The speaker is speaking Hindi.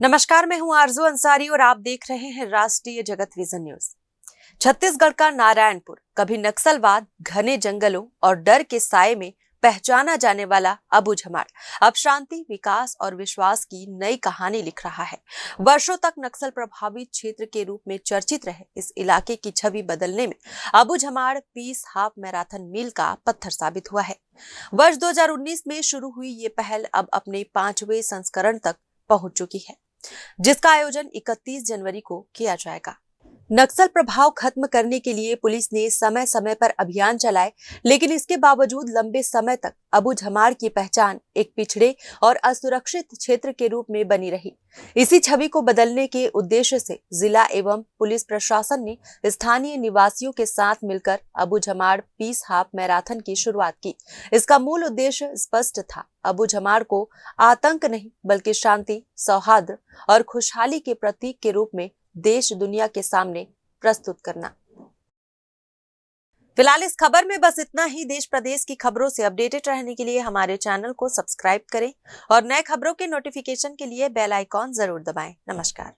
नमस्कार, मैं हूं आरजू अंसारी और आप देख रहे हैं राष्ट्रीय जगत विजन न्यूज। छत्तीसगढ़ का नारायणपुर कभी नक्सलवाद, घने जंगलों और डर के साए में पहचाना जाने वाला अबूझमाड़ अब शांति, विकास और विश्वास की नई कहानी लिख रहा है। वर्षों तक नक्सल प्रभावित क्षेत्र के रूप में चर्चित रहे इस इलाके की छवि बदलने में अबूझमाड़ पीस हाफ मैराथन मील का पत्थर साबित हुआ है। वर्ष 2019 में शुरू हुई ये पहल अब अपने 5वें संस्करण तक पहुंच चुकी है, जिसका आयोजन 31 जनवरी को किया जाएगा। नक्सल प्रभाव खत्म करने के लिए पुलिस ने समय समय पर अभियान चलाए, लेकिन इसके बावजूद लंबे समय तक अबूझमाड़ की पहचान एक पिछड़े और असुरक्षित क्षेत्र के रूप में बनी रही। इसी छवि को बदलने के उद्देश्य से जिला एवं पुलिस प्रशासन ने स्थानीय निवासियों के साथ मिलकर अबूझमाड़ पीस हाफ मैराथन की शुरुआत की। इसका मूल उद्देश्य स्पष्ट था, अबूझमाड़ को आतंक नहीं बल्कि शांति, सौहार्द और खुशहाली के प्रतीक के रूप में देश दुनिया के सामने प्रस्तुत करना। फिलहाल इस खबर में बस इतना ही। देश प्रदेश की खबरों से अपडेटेड रहने के लिए हमारे चैनल को सब्सक्राइब करें और नए खबरों के नोटिफिकेशन के लिए बेल आइकॉन जरूर दबाएं। नमस्कार।